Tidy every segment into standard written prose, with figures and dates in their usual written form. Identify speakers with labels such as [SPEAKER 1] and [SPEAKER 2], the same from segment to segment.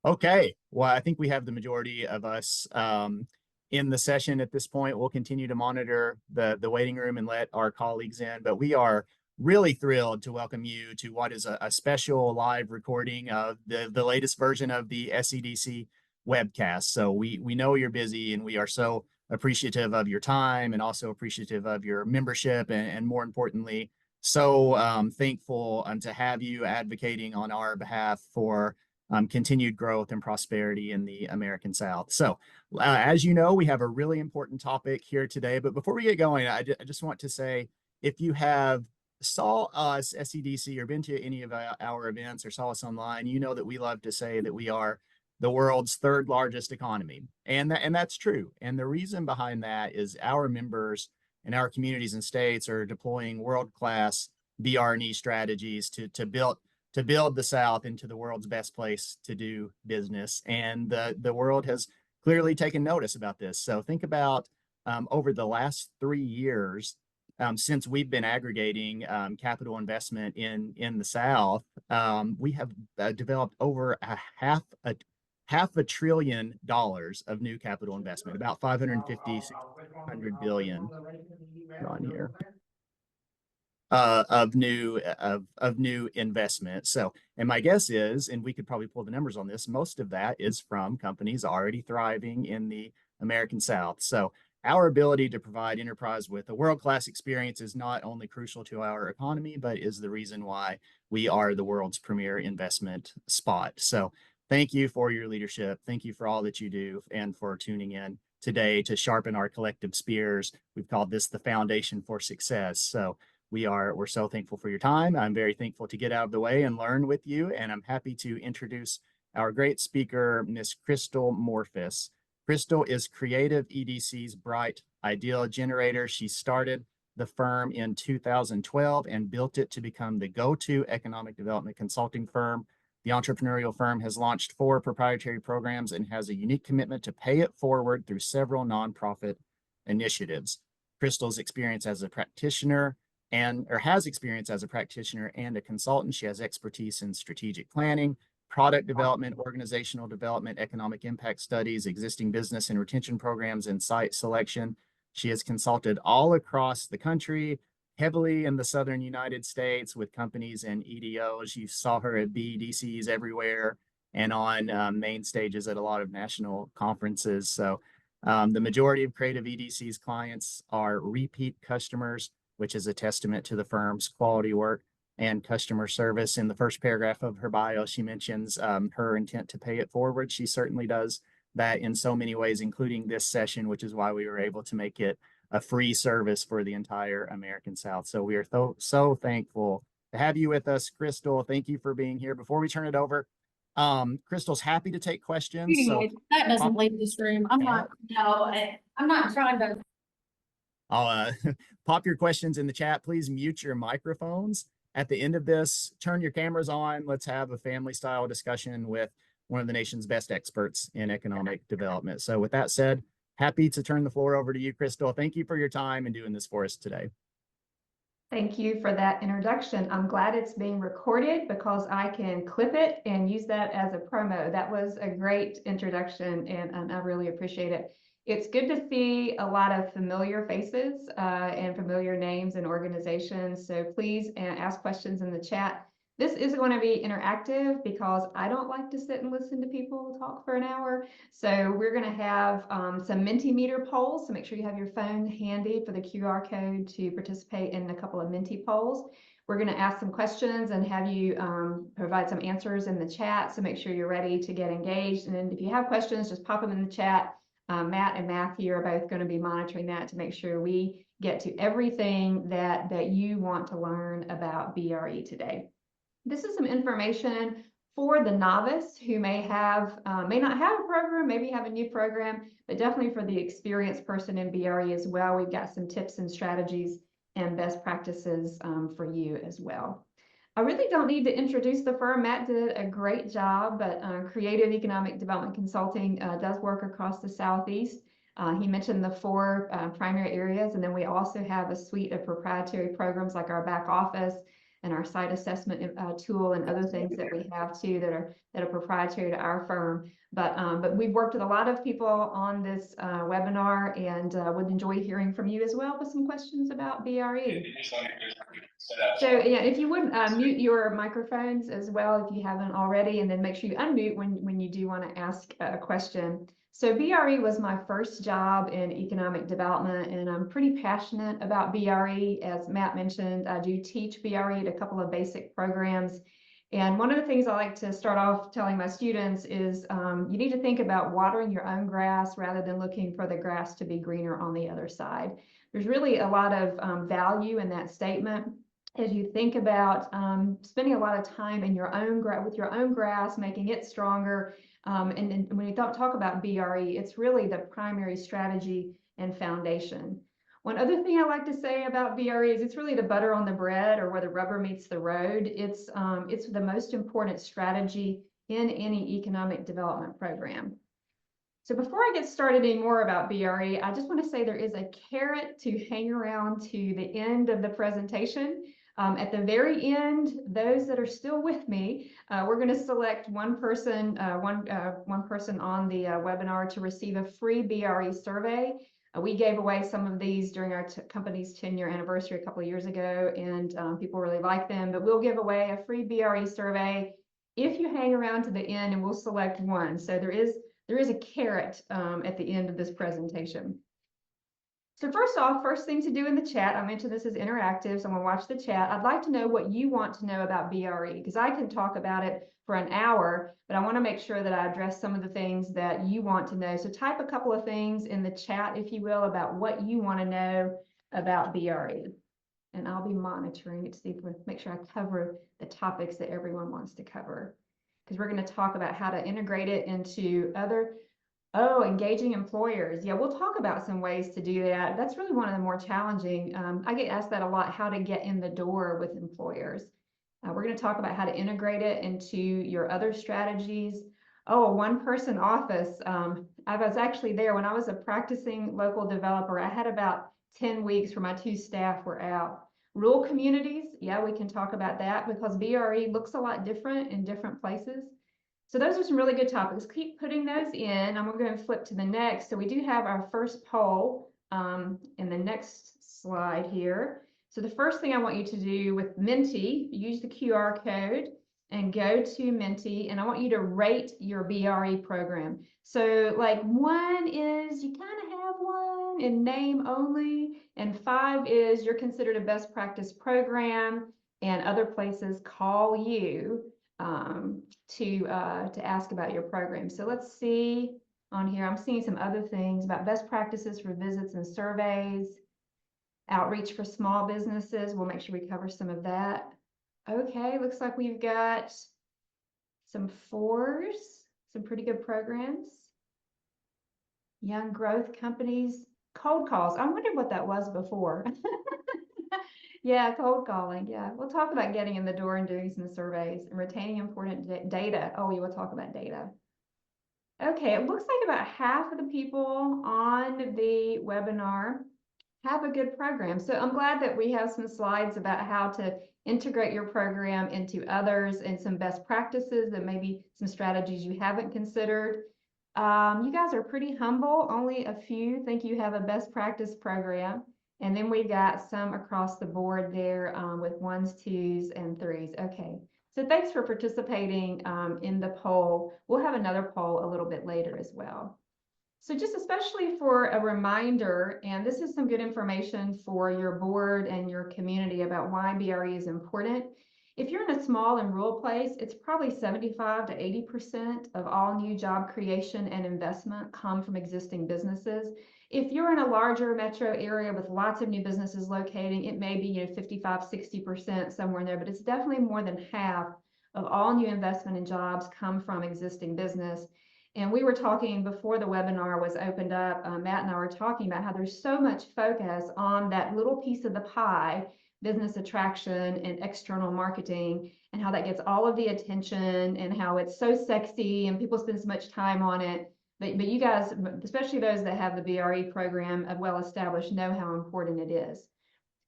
[SPEAKER 1] Okay, well, I think we have the majority of us in the session at this point. We'll continue to monitor the waiting room and let our colleagues in, but we are really thrilled to welcome you to what is a special live recording of the latest version of the SEDC webcast. So we know you're busy, and we are so appreciative of your time and also appreciative of your membership, and more importantly, so thankful to have you advocating on our behalf for continued growth and prosperity in the American South. So, as you know, we have a really important topic here today. But before we get going, I just want to say, if you have saw us SEDC or been to any of our events or saw us online, you know that we love to say that we are the world's third largest economy, and that's true. And the reason behind that is our members and our communities and states are deploying world-class BRE strategies to build the South into the world's best place to do business. And the world has clearly taken notice about this. So think about over the last 3 years, since we've been aggregating capital investment in the South, we have developed over half a trillion dollars of new capital investment, about 550, 600 billion on here of new investment. So, and my guess is, and we could probably pull the numbers on this, most of that is from companies already thriving in the American South. So our ability to provide enterprise with a world-class experience is not only crucial to our economy, but is the reason why we are the world's premier investment spot. So thank you for your leadership. Thank you for all that you do, and for tuning in today to sharpen our collective spears. We've called this the foundation for success. So we're so thankful for your time. I'm very thankful to get out of the way and learn with you. And I'm happy to introduce our great speaker, Miss Crystal Morphis. Crystal is Creative EDC's bright idea generator. She started the firm in 2012 and built it to become the go-to economic development consulting firm. The entrepreneurial firm has launched 4 proprietary programs and has a unique commitment to pay it forward through several nonprofit initiatives. Crystal's experience as a practitioner has experience as a practitioner and a consultant. She has expertise in strategic planning, product development, organizational development, economic impact studies, existing business and retention programs, and site selection. She has consulted all across the country, heavily in the southern United States with companies and EDOs. You saw her at BDCs everywhere and on main stages at a lot of national conferences. So the majority of Creative EDC's clients are repeat customers, which is a testament to the firm's quality work and customer service. In the first paragraph of her bio, she mentions her intent to pay it forward. She certainly does that in so many ways, including this session, which is why we were able to make it a free service for the entire American South. So we are so thankful to have you with us, Crystal. Thank you for being here. Before we turn it over, Crystal's happy to take questions. So
[SPEAKER 2] that doesn't leave this room. I'm not trying to.
[SPEAKER 1] I'll pop your questions in the chat. Please mute your microphones. At the end of this, turn your cameras on. Let's have a family-style discussion with one of the nation's best experts in economic development. So with that said, happy to turn the floor over to you, Crystal. Thank you for your time and doing this for us today.
[SPEAKER 3] Thank you for that introduction. I'm glad it's being recorded because I can clip it and use that as a promo. That was a great introduction, and I really appreciate it. It's good to see a lot of familiar faces and familiar names and organizations. So please ask questions in the chat. This is going to be interactive because I don't like to sit and listen to people talk for an hour. So we're going to have some Mentimeter polls. So make sure you have your phone handy for the QR code to participate in a couple of Menti polls. We're going to ask some questions and have you provide some answers in the chat. So make sure you're ready to get engaged. And then if you have questions, just pop them in the chat. Matt and Matthew are both going to be monitoring that to make sure we get to everything that you want to learn about BRE today. This is some information for the novice who may not have a program, maybe have a new program, but definitely for the experienced person in BRE as well. We've got some tips and strategies and best practices for you as well. I really don't need to introduce the firm. Matt did a great job, but Creative Economic Development Consulting does work across the Southeast. He mentioned the 4 primary areas, and then we also have a suite of proprietary programs like our back office, and our site assessment tool and other things that we have too that are proprietary to our firm. But we've worked with a lot of people on this webinar, and would enjoy hearing from you as well with some questions about BRE. So yeah, if you would mute your microphones as well if you haven't already, and then make sure you unmute when you do want to ask a question. So BRE was my first job in economic development, and I'm pretty passionate about BRE. As Matt mentioned, I do teach BRE at a couple of basic programs. And one of the things I like to start off telling my students is you need to think about watering your own grass rather than looking for the grass to be greener on the other side. There's really a lot of value in that statement as you think about spending a lot of time in your own with your own grass, making it stronger. And then when you talk about BRE, it's really the primary strategy and foundation. One other thing I like to say about BRE is it's really the butter on the bread, or where the rubber meets the road. It's the most important strategy in any economic development program. So before I get started any more about BRE, I just want to say there is a carrot to hang around to the end of the presentation. At the very end, those that are still with me, we're going to select one person on the webinar to receive a free BRE survey. We gave away some of these during our company's 10-year anniversary a couple of years ago, and people really like them. But we'll give away a free BRE survey if you hang around to the end, and we'll select one. So there is a carrot at the end of this presentation. So first thing to do in the chat, I mentioned this is interactive, so I'm gonna watch the chat. I'd like to know what you want to know about BRE, because I can talk about it for an hour, but I wanna make sure that I address some of the things that you want to know. So type a couple of things in the chat, if you will, about what you wanna know about BRE. And I'll be monitoring it to see if we make sure I cover the topics that everyone wants to cover. Because we're gonna talk about how to integrate it into other engaging employers. Yeah, we'll talk about some ways to do that. That's really one of the more challenging. I get asked that a lot, how to get in the door with employers. We're going to talk about how to integrate it into your other strategies. Oh, a one-person office. I was actually there when I was a practicing local developer. I had about 10 weeks where my 2 staff were out. Rural communities, yeah, we can talk about that because BRE looks a lot different in different places. So those are some really good topics. Keep putting those in. I'm going to flip to the next. So we do have our first poll in the next slide here. So the first thing I want you to do with Menti, use the QR code and go to Menti, and I want you to rate your BRE program. So like 1 is you kind of have one in name only, and 5 is you're considered a best practice program, and other places call you to ask about your program. So let's see on here. I'm seeing some other things about best practices for visits and surveys, outreach for small businesses. We'll make sure we cover some of that. Okay, looks like we've got some 4s, some pretty good programs. Young growth companies, cold calls. I wondered what that was before. Yeah, cold calling. Yeah, we'll talk about getting in the door and doing some surveys and retaining important data. Oh, we will talk about data. Okay, it looks like about half of the people on the webinar have a good program. So I'm glad that we have some slides about how to integrate your program into others and some best practices and maybe some strategies you haven't considered. You guys are pretty humble. Only a few think you have a best practice program. And then we got some across the board there with 1s, 2s, and 3s. Okay, so thanks for participating in the poll. We'll have another poll a little bit later as well. So just especially for a reminder, and this is some good information for your board and your community about why BRE is important. If you're in a small and rural place, it's probably 75 to 80% of all new job creation and investment come from existing businesses. If you're in a larger metro area with lots of new businesses locating, it may be 55, 60% somewhere in there, but it's definitely more than half of all new investment in jobs come from existing business. And we were talking before the webinar was opened up, Matt and I were talking about how there's so much focus on that little piece of the pie, business attraction and external marketing, and how that gets all of the attention and how it's so sexy and people spend so much time on it. But you guys, especially those that have the BRE program well established, know how important it is.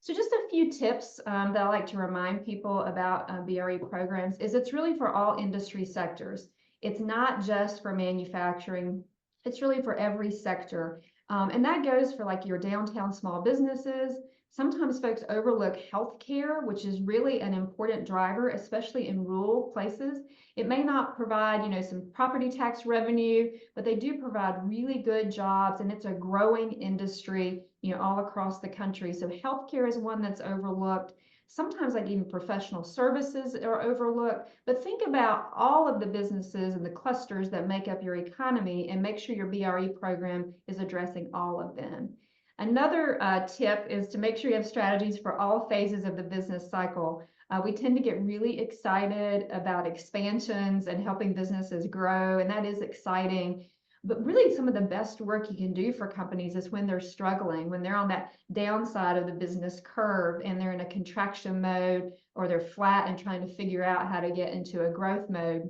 [SPEAKER 3] So just a few tips that I like to remind people about BRE programs is it's really for all industry sectors. It's not just for manufacturing, it's really for every sector. And that goes for like your downtown small businesses. Sometimes folks overlook healthcare, which is really an important driver, especially in rural places. It may not provide, some property tax revenue, but they do provide really good jobs, and it's a growing industry, all across the country. So healthcare is one that's overlooked. Sometimes like even professional services are overlooked, but think about all of the businesses and the clusters that make up your economy and make sure your BRE program is addressing all of them. Another tip is to make sure you have strategies for all phases of the business cycle. We tend to get really excited about expansions and helping businesses grow, and that is exciting. But really, some of the best work you can do for companies is when they're struggling, when they're on that downside of the business curve and they're in a contraction mode, or they're flat and trying to figure out how to get into a growth mode.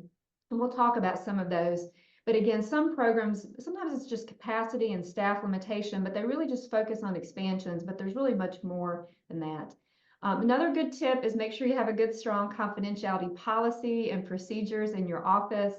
[SPEAKER 3] And we'll talk about some of those. But again, some programs, sometimes it's just capacity and staff limitation, but they really just focus on expansions, but there's really much more than that. Another good tip is make sure you have a good, strong confidentiality policy and procedures in your office.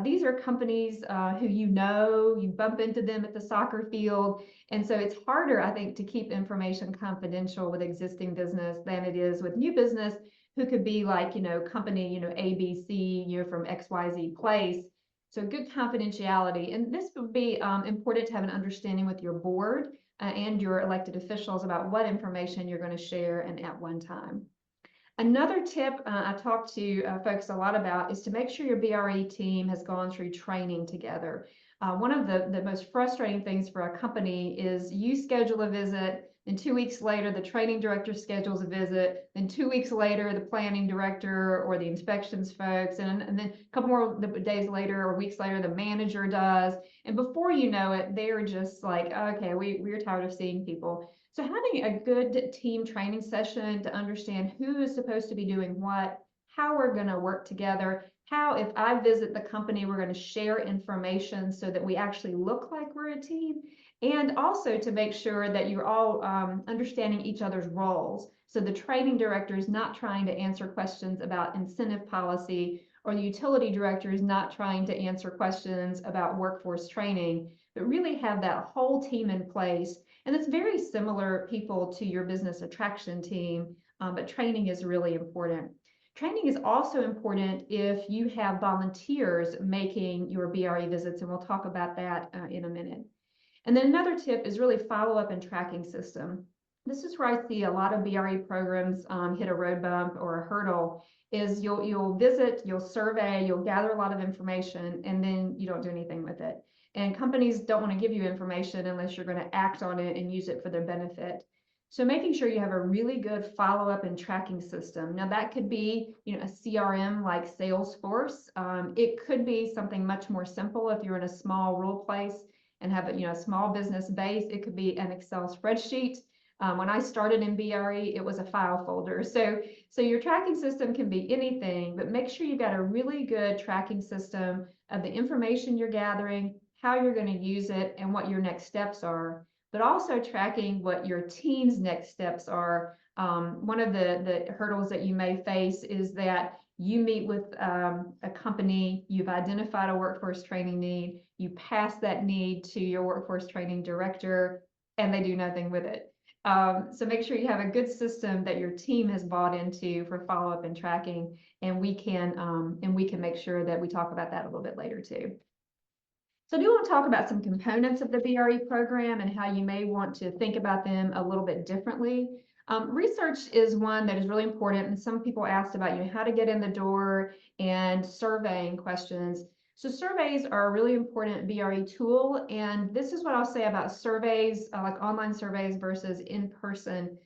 [SPEAKER 3] These are companies who you bump into them at the soccer field. And so it's harder, I think, to keep information confidential with existing business than it is with new business, who could be like, company, ABC, from XYZ place. So good confidentiality. And this would be important to have an understanding with your board and your elected officials about what information you're going to share and at one time. Another tip I talk to folks a lot about is to make sure your BRE team has gone through training together. One of the most frustrating things for a company is you schedule a visit, and 2 weeks later, the training director schedules a visit, then 2 weeks later, the planning director or the inspections folks, and then a couple more days later or weeks later, the manager does. And before you know it, they're just like, okay, we're tired of seeing people. So having a good team training session to understand who is supposed to be doing what, how we're going to work together, how if I visit the company, we're going to share information so that we actually look like we're a team, and also to make sure that you're all understanding each other's roles. So the training director is not trying to answer questions about incentive policy, or the utility director is not trying to answer questions about workforce training, but really have that whole team in place. And it's very similar people to your business attraction team, but training is really important. Training is also important if you have volunteers making your BRE visits, and we'll talk about that in a minute. And then another tip is really follow-up and tracking system. This is where I see a lot of BRE programs hit a road bump or a hurdle, is you'll visit, you'll survey, you'll gather a lot of information, and then you don't do anything with it. And companies don't want to give you information unless you're going to act on it and use it for their benefit. So making sure you have a really good follow-up and tracking system. Now that could be, a CRM like Salesforce. It could be something much more simple if you're in a small rural place and have a small business base. It could be an Excel spreadsheet. When I started in BRE, it was a file folder. So your tracking system can be anything, but make sure you've got a really good tracking system of the information you're gathering, how you're going to use it, and what your next steps are, but also tracking what your team's next steps are. One of the hurdles that you may face is that you meet with a company, you've identified a workforce training need, you pass that need to your workforce training director, and they do nothing with it. So make sure you have a good system that your team has bought into for follow-up and tracking, and we can make sure that we talk about that a little bit later too. So I do want to talk about some components of the BRE program and how you may want to think about them a little bit differently. Research is one that is really important, and some people asked about how to get in the door and surveying questions. So surveys are a really important BRE tool, and this is what I'll say about surveys, like online surveys versus in-person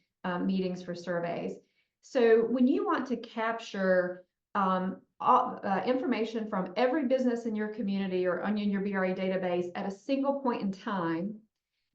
[SPEAKER 3] meetings for surveys. So when you want to capture information from every business in your community or in your BRE database at a single point in time,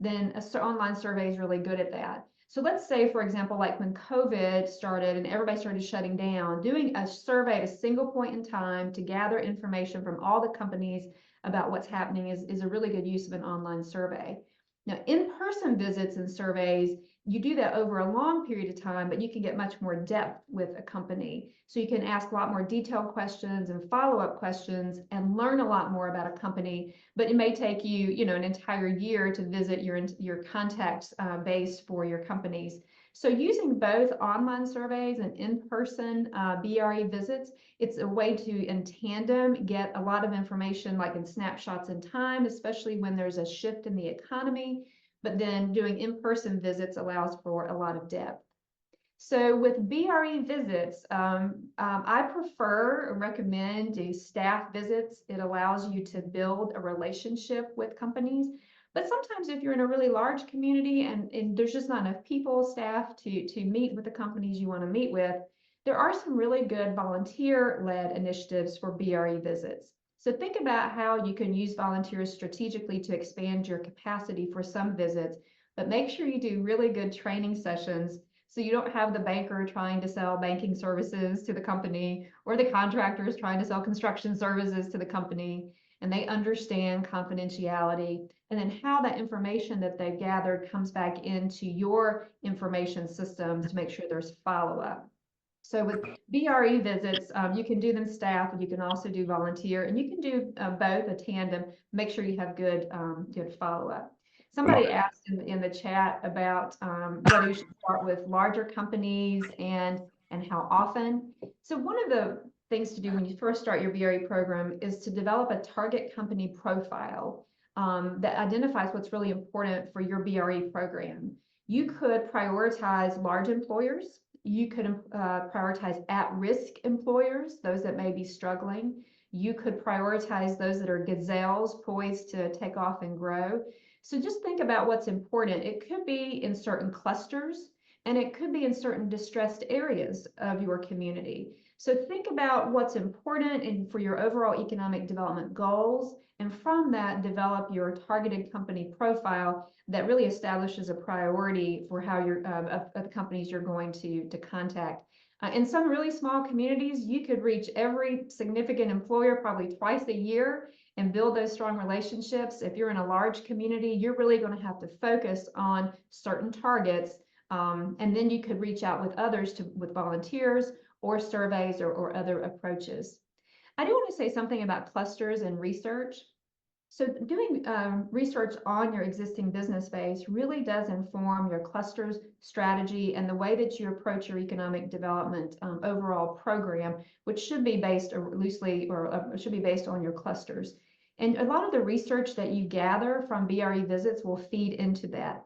[SPEAKER 3] then an online survey is really good at that. So let's say, for example, like when COVID started and everybody started shutting down, doing a survey at a single point in time to gather information from all the companies about what's happening is a really good use of an online survey. Now, in-person visits and surveys you do that over a long period of time, but you can get much more depth with a company. So you can ask a lot more detailed questions and follow-up questions and learn a lot more about a company, but it may take you, you know, an entire year to visit your contact base for your companies. So using both online surveys and in-person BRE visits, it's a way to, in tandem, get a lot of information like in snapshots in time, especially when there's a shift in the economy. But then doing in-person visits allows for a lot of depth. So with BRE visits, I prefer or recommend do staff visits. It allows you to build a relationship with companies. But sometimes if you're in a really large community and there's just not enough people, staff to meet with the companies you want to meet with, there are some really good volunteer-led initiatives for BRE visits. So think about how you can use volunteers strategically to expand your capacity for some visits, but make sure you do really good training sessions so you don't have the banker trying to sell banking services to the company or the contractors trying to sell construction services to the company, and they understand confidentiality and then how that information that they've gathered comes back into your information systems to make sure there's follow-up. So with BRE visits, you can do them staff, and you can also do volunteer, and you can do both a tandem. Make sure you have good follow-up. Somebody asked in the chat about whether you should start with larger companies and how often. So one of the things to do when you first start your BRE program is to develop a target company profile that identifies what's really important for your BRE program. You could prioritize large employers. You could prioritize at-risk employers, those that may be struggling. You could prioritize those that are gazelles poised to take off and grow. So just think about what's important. It could be in certain clusters, and it could be in certain distressed areas of your community. So think about what's important and for your overall economic development goals, and from that, develop your targeted company profile that really establishes a priority for how you're of the companies you're going to contact. In some really small communities, you could reach every significant employer probably twice a year and build those strong relationships. If you're in a large community, you're really going to have to focus on certain targets, and then you could reach out with others with volunteers or surveys or other approaches. I do want to say something about clusters and research. So doing research on your existing business base really does inform your clusters strategy and the way that you approach your economic development overall program, which should be based loosely or should be based on your clusters. And a lot of the research that you gather from BRE visits will feed into that.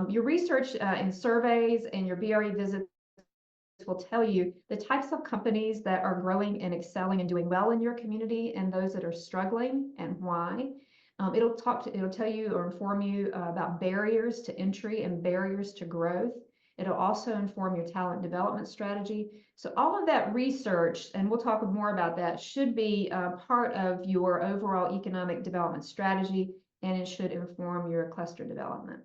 [SPEAKER 3] Your research in surveys and your BRE visits will tell you the types of companies that are growing and excelling and doing well in your community and those that are struggling and why. It'll tell you or inform you about barriers to entry and barriers to growth. It'll also inform your talent development strategy. So all of that research, and we'll talk more about that, should be part of your overall economic development strategy, and it should inform your cluster development.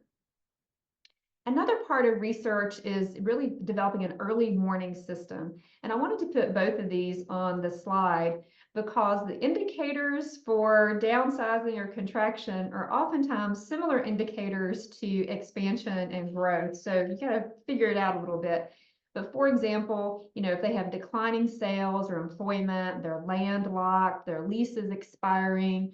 [SPEAKER 3] Another part of research is really developing an early warning system. And I wanted to put both of these on the slide because the indicators for downsizing or contraction are oftentimes similar indicators to expansion and growth. So you got to figure it out a little bit. But for example, you know, if they have declining sales or employment, they're landlocked, their lease is expiring,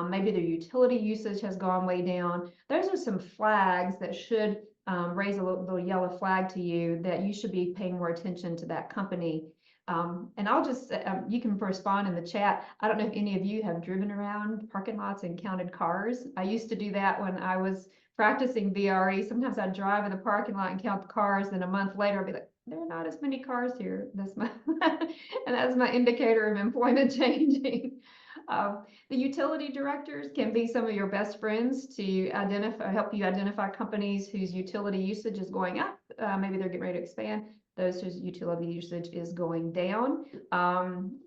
[SPEAKER 3] maybe their utility usage has gone way down, those are some flags that should raise a little yellow flag to you that you should be paying more attention to that company. And I'll just, you can respond in the chat. I don't know if any of you have driven around parking lots and counted cars. I used to do that when I was practicing BRE. Sometimes I'd drive in the parking lot and count the cars, and a month later I'd be like, there are not as many cars here this month. And that's my indicator of employment changing. The utility directors can be some of your best friends to help you identify companies whose utility usage is going up. Maybe they're getting ready to expand. Those whose utility usage is going down,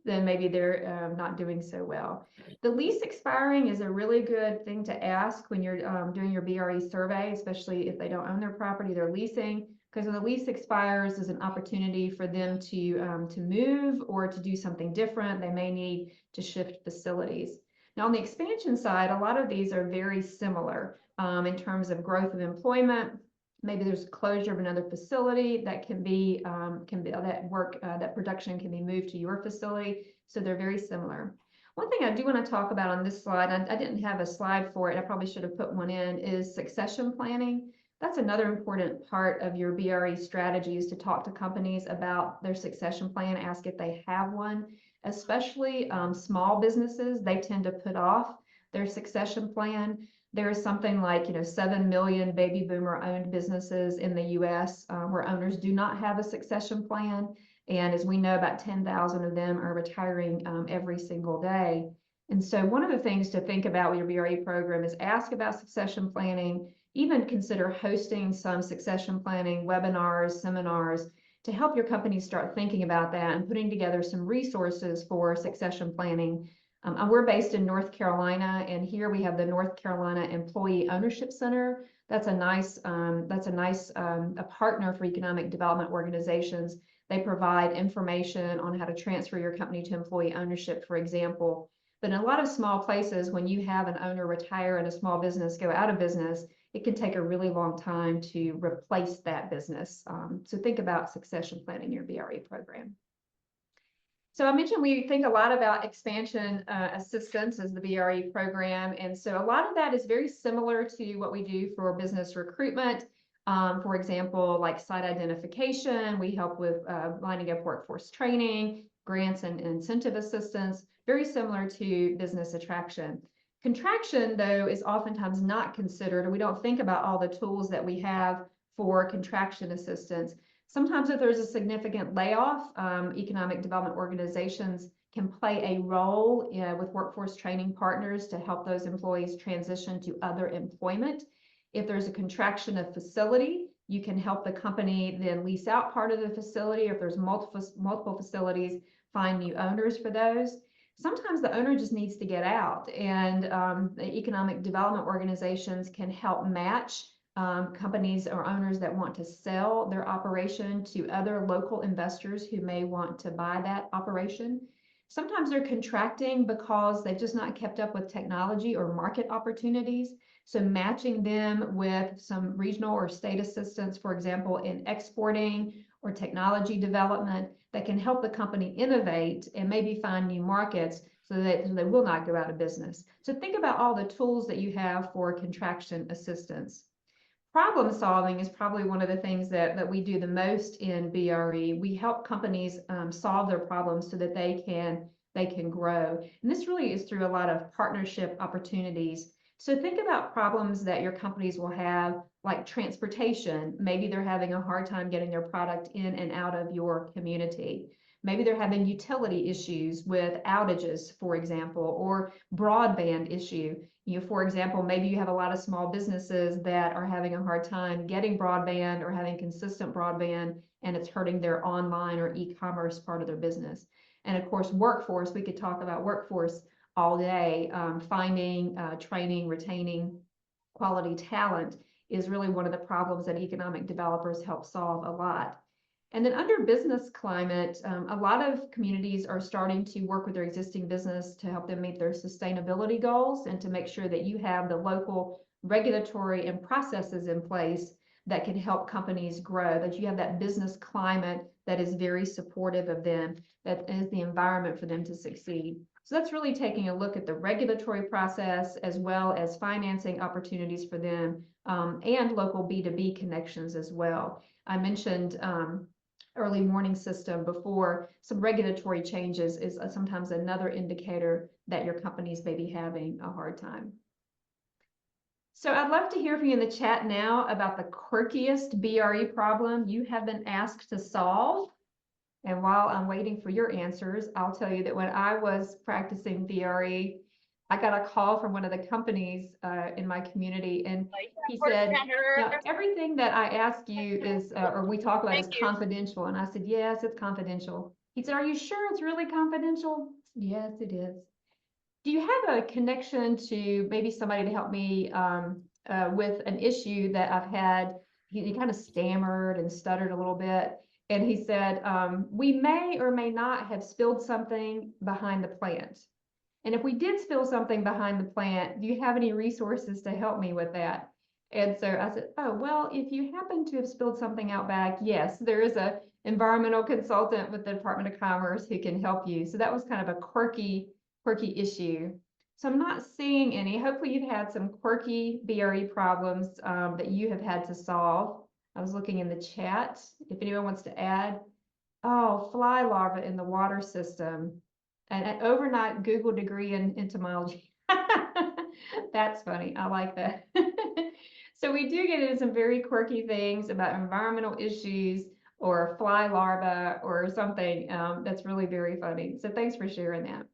[SPEAKER 3] then maybe they're not doing so well. The lease expiring is a really good thing to ask when you're doing your BRE survey, especially if they don't own their property, they're leasing. Because when the lease expires, there's an opportunity for them to move or to do something different. They may need to shift facilities. Now, on the expansion side, a lot of these are very similar in terms of growth of employment, Maybe there's closure of another facility that that production can be moved to your facility. So they're very similar. One thing I do want to talk about on this slide, I didn't have a slide for it, I probably should have put one in, is succession planning. That's another important part of your BRE strategy, is to talk to companies about their succession plan, ask if they have one. Especially small businesses, they tend to put off their succession plan. There is something like 7 million baby boomer owned businesses in the US where owners do not have a succession plan. And as we know, about 10,000 of them are retiring every single day. And so one of the things to think about with your BRE program is ask about succession planning, even consider hosting some succession planning webinars, seminars, to help your company start thinking about that and putting together some resources for succession planning. We're based in North Carolina, and here we have the North Carolina Employee Ownership Center. That's a nice a partner for economic development organizations. They provide information on how to transfer your company to employee ownership, for example. But in a lot of small places, when you have an owner retire and a small business go out of business, it can take a really long time to replace that business. So think about succession planning in your BRE program. So I mentioned we think a lot about expansion assistance as the BRE program. And so a lot of that is very similar to what we do for business recruitment. For example, like site identification, we help with lining up workforce training, grants and incentive assistance, very similar to business attraction. Contraction, though, is oftentimes not considered, or we don't think about all the tools that we have for contraction assistance. Sometimes if there's a significant layoff, economic development organizations can play a role with workforce training partners to help those employees transition to other employment. If there's a contraction of facility, you can help the company then lease out part of the facility. If there's multiple facilities, find new owners for those. Sometimes the owner just needs to get out, and the economic development organizations can help match companies or owners that want to sell their operation to other local investors who may want to buy that operation. Sometimes they're contracting because they've just not kept up with technology or market opportunities. So matching them with some regional or state assistance, for example, in exporting or technology development, that can help the company innovate and maybe find new markets so that they will not go out of business. So think about all the tools that you have for contraction assistance. Problem solving is probably one of the things that we do the most in BRE. We help companies solve their problems so that they can grow. And this really is through a lot of partnership opportunities. So think about problems that your companies will have, like transportation. Maybe they're having a hard time getting their product in and out of your community. Maybe they're having utility issues with outages, for example, or broadband issue. For example, maybe you have a lot of small businesses that are having a hard time getting broadband or having consistent broadband, and it's hurting their online or e-commerce part of their business. And of course, workforce, we could talk about workforce all day. Finding, training, retaining quality talent is really one of the problems that economic developers help solve a lot. And then under business climate, a lot of communities are starting to work with their existing business to help them meet their sustainability goals and to make sure that you have the local regulatory and processes in place that can help companies grow, that you have that business climate that is very supportive of them, that is the environment for them to succeed. So that's really taking a look at the regulatory process as well as financing opportunities for them and local B2B connections as well. I mentioned early warning system before. Some regulatory changes is sometimes another indicator that your companies may be having a hard time. So I'd love to hear from you in the chat now about the quirkiest BRE problem you have been asked to solve. And while I'm waiting for your answers, I'll tell you that when I was practicing BRE, I got a call from one of the companies in my community, and he said, everything that I ask you is, or we talk about is confidential. And I said, yes, it's confidential. He said, are you sure it's really confidential? Yes, it is. Do you have a connection to maybe somebody to help me with an issue that I've had? He kind of stammered and stuttered a little bit. And he said, we may or may not have spilled something behind the plant. And if we did spill something behind the plant, do you have any resources to help me with that? And so I said, oh, well, if you happen to have spilled something out back, yes, there is a environmental consultant with the Department of Commerce who can help you. So that was kind of a quirky issue. So I'm not seeing any. Hopefully you've had some quirky BRE problems that you have had to solve. I was looking in the chat if anyone wants to add. Oh, fly larvae in the water system. An overnight Google degree in entomology. That's funny. I like that. So we do get into some very quirky things about environmental issues or fly larvae or something that's really very funny. So thanks for sharing that.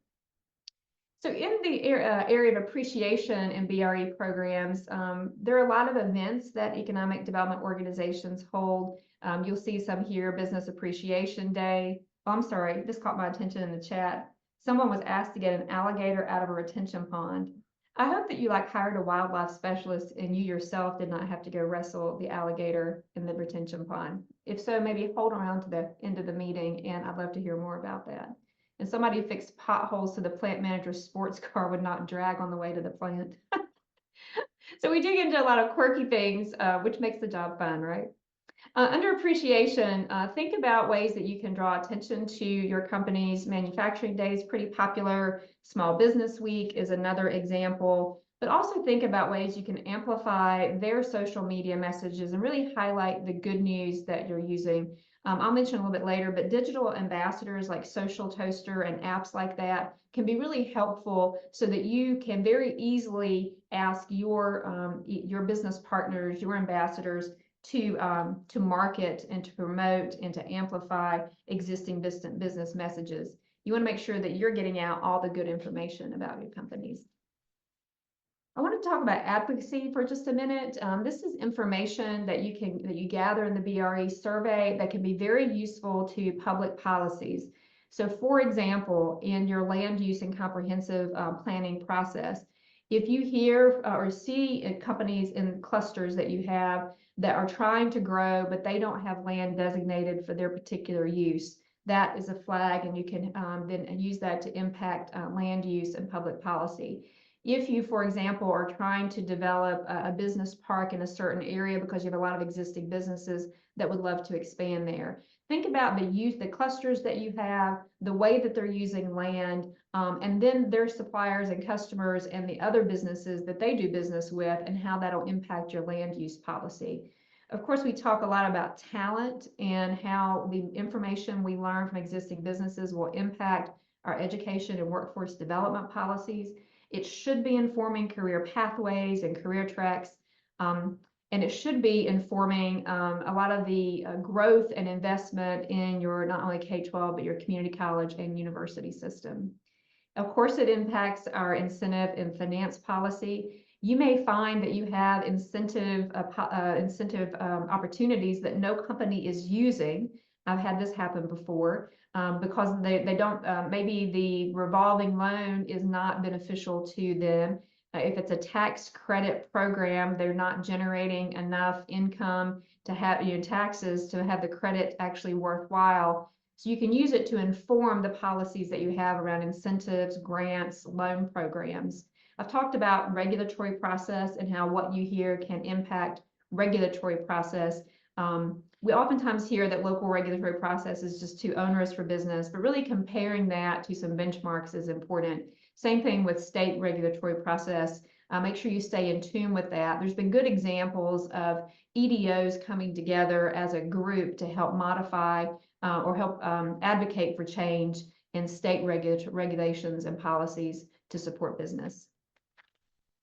[SPEAKER 3] So in the area of appreciation and BRE programs, there are a lot of events that economic development organizations hold. You'll see some here, Business Appreciation Day. Oh, I'm sorry, this caught my attention in the chat. Someone was asked to get an alligator out of a retention pond. I hope that you hired a wildlife specialist and you yourself did not have to go wrestle the alligator in the retention pond. If so, maybe hold around to the end of the meeting and I'd love to hear more about that. And somebody fixed potholes so the plant manager's sports car would not drag on the way to the plant. So we do get into a lot of quirky things, which makes the job fun, right? Under appreciation, think about ways that you can draw attention to your company's manufacturing days, pretty popular. Small Business Week is another example, but also think about ways you can amplify their social media messages and really highlight the good news that you're using. I'll mention a little bit later, but digital ambassadors like Social Toaster and apps like that can be really helpful so that you can very easily ask your business partners, your ambassadors, to market and to promote and to amplify existing business messages. You want to make sure that you're getting out all the good information about your companies. I want to talk about advocacy for just a minute. This is information that you gather in the BRE survey that can be very useful to public policies. So for example, in your land use and comprehensive planning process, if you hear or see companies in clusters that you have that are trying to grow, but they don't have land designated for their particular use, that is a flag, and you can then use that to impact land use and public policy. If you, for example, are trying to develop a business park in a certain area because you have a lot of existing businesses that would love to expand there, think about the clusters that you have, the way that they're using land, and then their suppliers and customers and the other businesses that they do business with and how that'll impact your land use policy. Of course, we talk a lot about talent and how the information we learn from existing businesses will impact our education and workforce development policies. It should be informing career pathways and career tracks, and it should be informing a lot of the growth and investment in your not only K-12, but your community college and university system. Of course, it impacts our incentive and finance policy. You may find that you have incentive opportunities that no company is using. I've had this happen before because they don't, maybe the revolving loan is not beneficial to them. If it's a tax credit program, they're not generating enough income to have taxes to have the credit actually worthwhile. So you can use it to inform the policies that you have around incentives, grants, loan programs. I've talked about regulatory process and how what you hear can impact regulatory process. We oftentimes hear that local regulatory process is just too onerous for business, but really comparing that to some benchmarks is important. Same thing with state regulatory process. Make sure you stay in tune with that. There's been good examples of EDOs coming together as a group to help modify or help advocate for change in state regulations and policies to support business.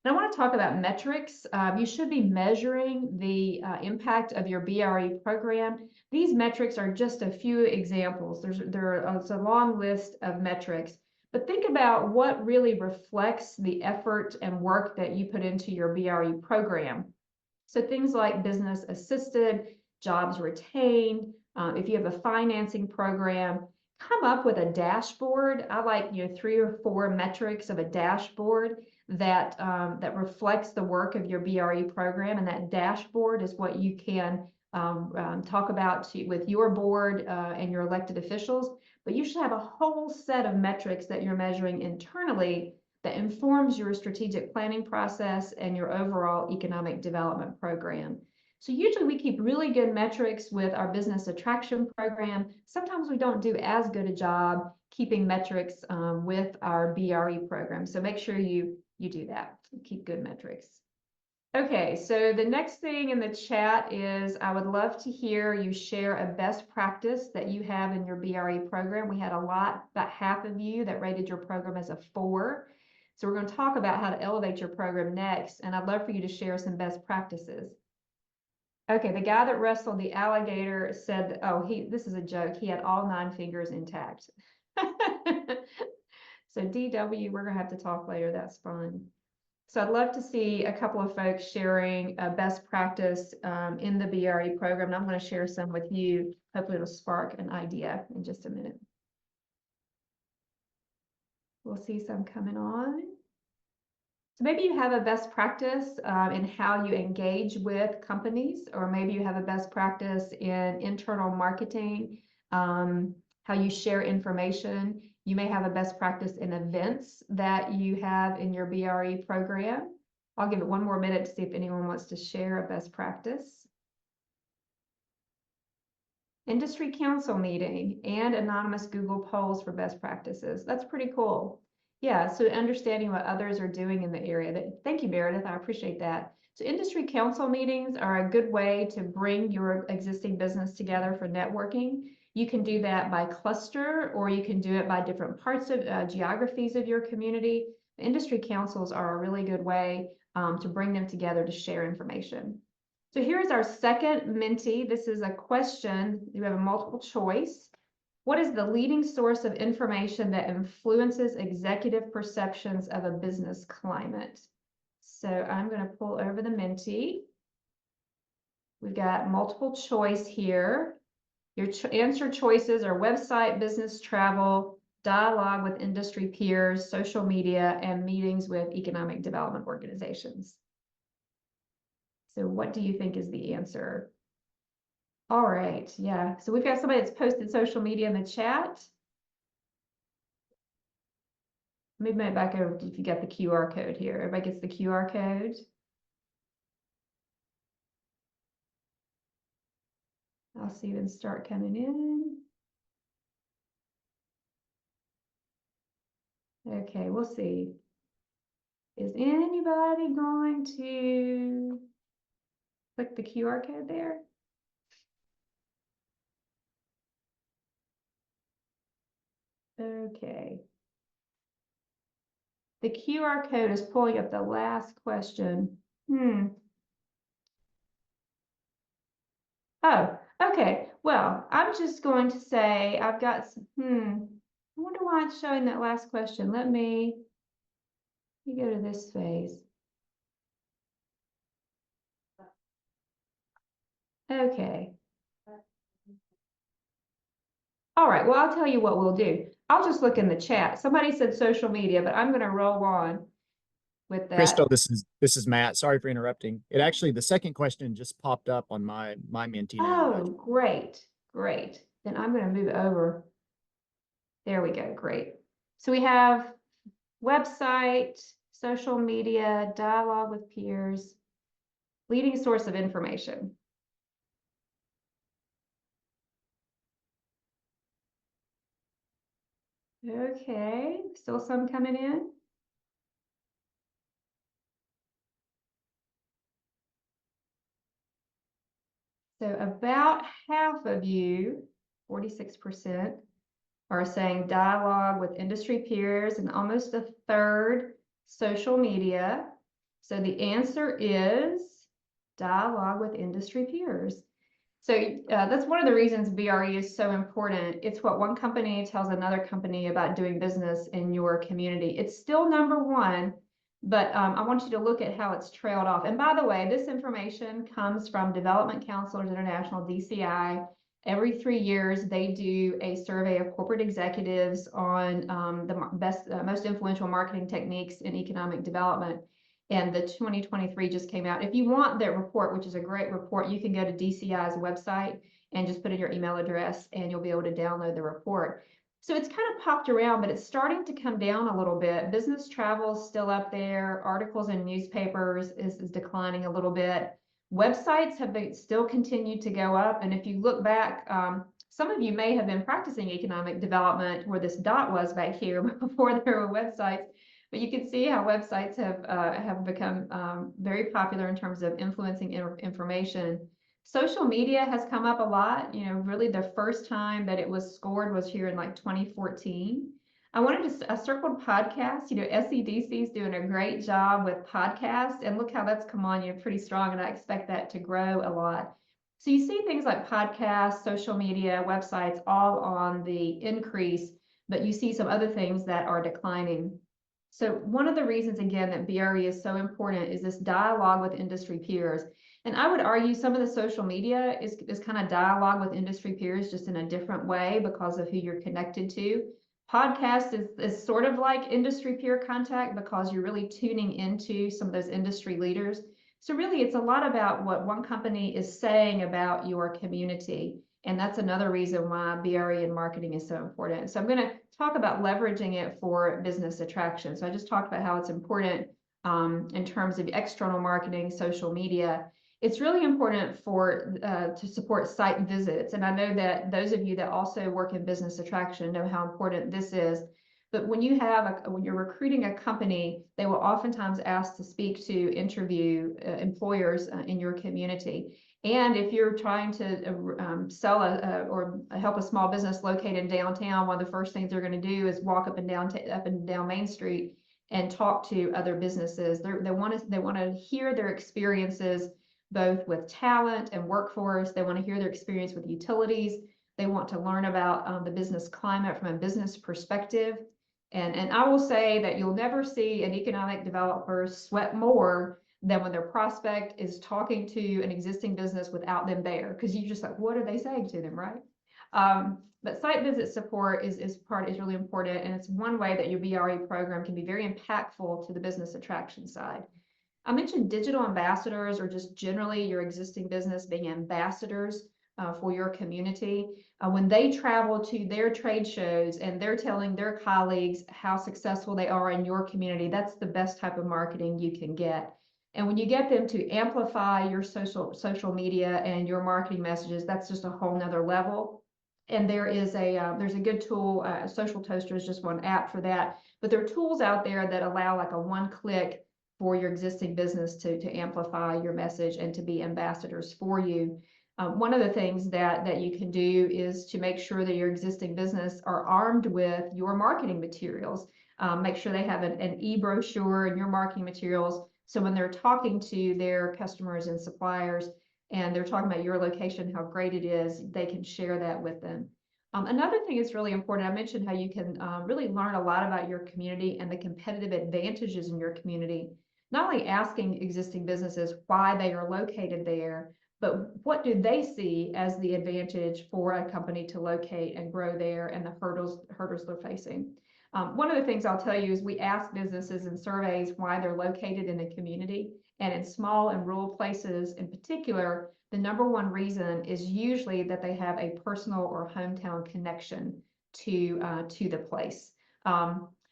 [SPEAKER 3] And I want to talk about metrics. You should be measuring the impact of your BRE program. These metrics are just a few examples. There's a long list of metrics, but think about what really reflects the effort and work that you put into your BRE program. So things like business assisted, jobs retained, if you have a financing program, come up with a dashboard. I like 3 or 4 metrics of a dashboard that reflects the work of your BRE program, and that dashboard is what you can talk about with your board and your elected officials. But you should have a whole set of metrics that you're measuring internally that informs your strategic planning process and your overall economic development program. So usually we keep really good metrics with our business attraction program. Sometimes we don't do as good a job keeping metrics with our BRE program. So make sure you do that, keep good metrics. Okay, so the next thing in the chat is I would love to hear you share a best practice that you have in your BRE program. We had a lot, about half of you that rated your program as a 4. So we're going to talk about how to elevate your program next, and I'd love for you to share some best practices. Okay, the guy that wrestled the alligator said, oh, this is a joke. He had all 9 fingers intact. So DW, we're going to have to talk later. That's fun. So I'd love to see a couple of folks sharing a best practice in the BRE program. And I'm going to share some with you. Hopefully it'll spark an idea in just a minute. We'll see some coming on. So maybe you have a best practice in how you engage with companies, or maybe you have a best practice in internal marketing, how you share information. You may have a best practice in events that you have in your BRE program. I'll give it one more minute to see if anyone wants to share a best practice. Industry council meeting and anonymous Google polls for best practices. That's pretty cool. Yeah, so understanding what others are doing in the area. Thank you, Meredith. I appreciate that. So industry council meetings are a good way to bring your existing business together for networking. You can do that by cluster, or you can do it by different parts of geographies of your community. Industry councils are a really good way to bring them together to share information. So here's our second Menti. This is a question. You have a multiple choice. What is the leading source of information that influences executive perceptions of a business climate? So I'm going to pull over the Menti. We've got multiple choice here. Your answer choices are website, business travel, dialogue with industry peers, social media, and meetings with economic development organizations. So what do you think is the answer? All right, yeah. So we've got somebody that's posted social media in the chat. Maybe back over if you got the QR code here. Everybody gets the QR code. I'll see them start coming in. Okay, we'll see. Is anybody going to click the QR code there? Okay. The QR code is pulling up the last question. Oh, okay. Well, I'm just going to say I've got some, I wonder why it's showing that last question. Let me go to this phase. Okay. All right, well, I'll tell you what we'll do. I'll just look in the chat. Somebody said social media, but I'm going to roll on with that.
[SPEAKER 1] Crystal, this is Matt. Sorry for interrupting. It actually, the second question just popped up on my Menti now.
[SPEAKER 3] Oh, great, great. Then I'm going to move over. There we go, great. So we have website, social media, dialogue with peers, leading source of information. Okay, still some coming in. So about half of you, 46%, are saying dialogue with industry peers, and almost a third social media. So the answer is dialogue with industry peers. So that's one of the reasons BRE is so important. It's what one company tells another company about doing business in your community. It's still #1, but I want you to look at how it's trailed off. And by the way, this information comes from Development Counselors International, DCI. Every 3 years, they do a survey of corporate executives on the most influential marketing techniques in economic development. And the 2023 just came out. If you want that report, which is a great report, you can go to DCI's website and just put in your email address and you'll be able to download the report. So it's kind of popped around, but it's starting to come down a little bit. Business travel is still up there. Articles in newspapers is declining a little bit. Websites have still continued to go up. And if you look back, some of you may have been practicing economic development where this dot was back here before there were websites. But you can see how websites have become very popular in terms of influencing information. Social media has come up a lot. You know, really the first time that it was scored was here in like 2014. I wanted to, I circled podcasts. You know, SEDC is doing a great job with podcasts, and look how that's come on, you know, pretty strong, and I expect that to grow a lot. So you see things like podcasts, social media, websites, all on the increase, but you see some other things that are declining. So one of the reasons, again, that BRE is so important is this dialogue with industry peers. And I would argue some of the social media is kind of dialogue with industry peers, just in a different way because of who you're connected to. Podcast is sort of like industry peer contact because you're really tuning into some of those industry leaders. So really, it's a lot about what one company is saying about your community. And that's another reason why BRE and marketing is so important. So I'm going to talk about leveraging it for business attraction. So I just talked about how it's important in terms of external marketing, social media. It's really important for to support site visits. And I know that those of you that also work in business attraction know how important this is. But when you have when you're recruiting a company, they will oftentimes ask to speak to interview employers in your community. And if you're trying to sell or help a small business located in downtown, one of the first things they're going to do is walk up and down Main Street and talk to other businesses. They want to hear their experiences both with talent and workforce. They want to hear their experience with utilities. They want to learn about the business climate from a business perspective. And I will say that you'll never see an economic developer sweat more than when their prospect is talking to an existing business without them there, because you're just like, what are they saying to them, right? But site visit support is really important, and it's one way that your BRE program can be very impactful to the business attraction side. I mentioned digital ambassadors, or just generally your existing business being ambassadors for your community. When they travel to their trade shows and they're telling their colleagues how successful they are in your community, that's the best type of marketing you can get. And when you get them to amplify your social media and your marketing messages, that's just a whole nother level. And there's a good tool, Social Toaster is just one app for that. But there are tools out there that allow like a one-click for your existing business to amplify your message and to be ambassadors for you. One of the things that you can do is to make sure that your existing business are armed with your marketing materials. Make sure they have an e-brochure and your marketing materials. So when they're talking to their customers and suppliers and they're talking about your location, how great it is, they can share that with them. Another thing that's really important, I mentioned how you can really learn a lot about your community and the competitive advantages in your community. Not only asking existing businesses why they are located there, but what do they see as the advantage for a company to locate and grow there, and the hurdles they're facing. One of the things I'll tell you is we ask businesses in surveys why they're located in a community, and in small and rural places in particular, the number one reason is usually that they have a personal or hometown connection to the place.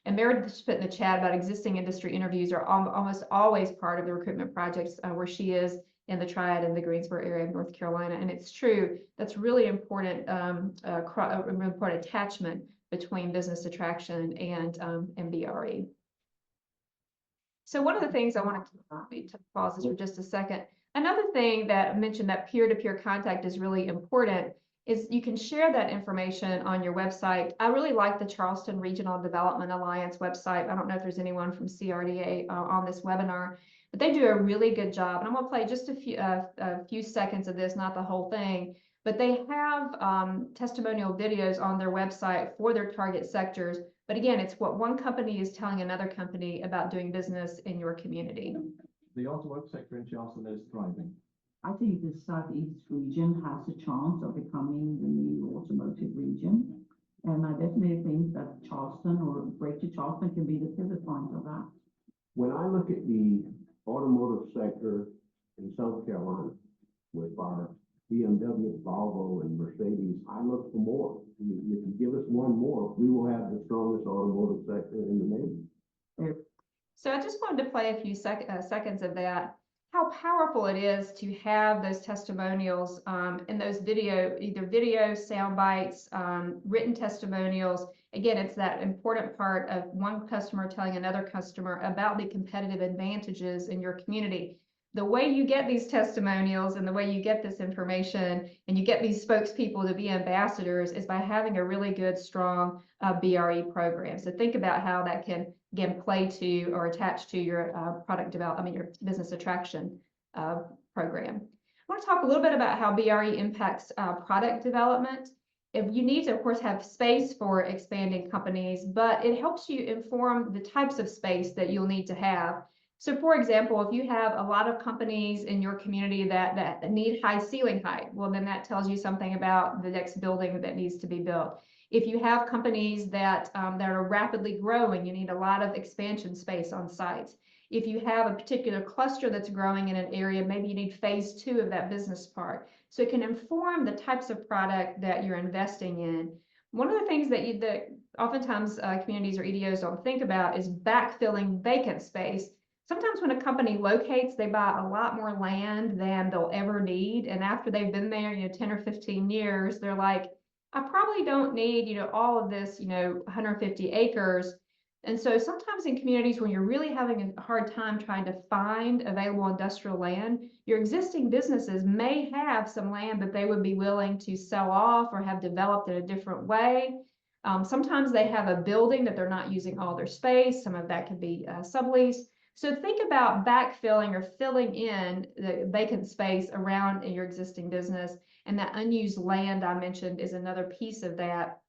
[SPEAKER 3] And Meredith just put in the chat about existing industry interviews are almost always part of the recruitment projects where she is in the Triad in the Greensboro area of North Carolina. And it's true, that's really important, important attachment between business attraction and BRE. So one of the things I wanted to pause this for just a second. Another thing that I mentioned, that peer-to-peer contact is really important, is you can share that information on your website. I really like the Charleston Regional Development Alliance website. I don't know if there's anyone from CRDA on this webinar, but they do a really good job. And I'm going to play just a few seconds of this, not the whole thing, but they have testimonial videos on their website for their target sectors. But again, it's what one company is telling another company about doing business in your community.
[SPEAKER 4] The automotive sector in Charleston is thriving.
[SPEAKER 5] I think the Southeast region has a chance of becoming the new automotive region. And I definitely think that Charleston or Greater Charleston can be the pivot point of that.
[SPEAKER 4] When I look at the automotive sector in South Carolina with our BMW, Volvo, and Mercedes, I look for more. You can give us just one more, we will have the strongest automotive sector in the nation.
[SPEAKER 3] So I just wanted to play a few seconds of that. How powerful it is to have those testimonials and those either video, sound bites, written testimonials. Again, it's that important part of one customer telling another customer about the competitive advantages in your community. The way you get these testimonials and the way you get this information and you get these spokespeople to be ambassadors is by having a really good, strong BRE program. So think about how that can, again, play to or attach to your your business attraction program. I want to talk a little bit about how BRE impacts product development. If you need to, of course, have space for expanding companies, but it helps you inform the types of space that you'll need to have. So for example, if you have a lot of companies in your community that need high ceiling height, well, then that tells you something about the next building that needs to be built. If you have companies that are rapidly growing, you need a lot of expansion space on site. If you have a particular cluster that's growing in an area, maybe you need phase 2 of that business park. So it can inform the types of product that you're investing in. One of the things that oftentimes communities or EDOs don't think about is backfilling vacant space. Sometimes when a company locates, they buy a lot more land than they'll ever need. And after they've been there, 10 or 15 years, they're like, I probably don't need, all of this, 150 acres. And so sometimes in communities when you're really having a hard time trying to find available industrial land, your existing businesses may have some land that they would be willing to sell off or have developed in a different way. Sometimes they have a building that they're not using all their space. Some of that could be sublease. So think about backfilling or filling in the vacant space around your existing business. And that unused land I mentioned is another piece of that.